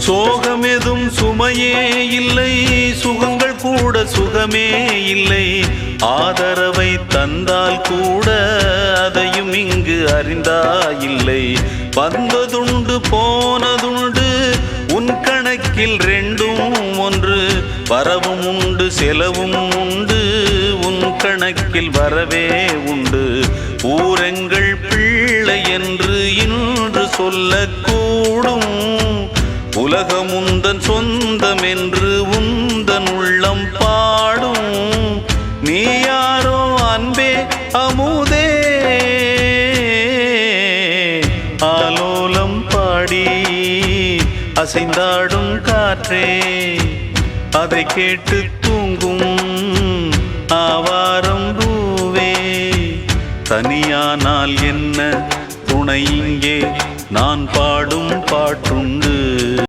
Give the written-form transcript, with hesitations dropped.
சோகமெதும் சுமையே இல்லை, சுகங்கள் கூட சுகமே இல்லை. ஆதரவை தந்தால் கூட அதையும் இங்கு அறிந்தாயில்லை. வந்ததுண்டு போனதுண்டு உன் கணக்கில் ரெண்டும் ஒன்று. வரவும் உண்டு செலவும் உண்டு, உன் கணக்கில் வரவே உண்டு. ஊரெங்கள் பிள்ளை என்று இன்று சொல்லக்கூடும். உலகம் உந்தன் சொந்தம் என்று உந்தன் உள்ளம் பாடும். நீ யாரோ அன்பே அமுதே, ஆலோலம் பாடி அசைந்தாடும் காற்றே. அதை கேட்டு தூங்கும் ஆவாரம் பூவே. தனியானால் என்ன துணை இங்கே, நான் பாடும் பாட்டுண்டு.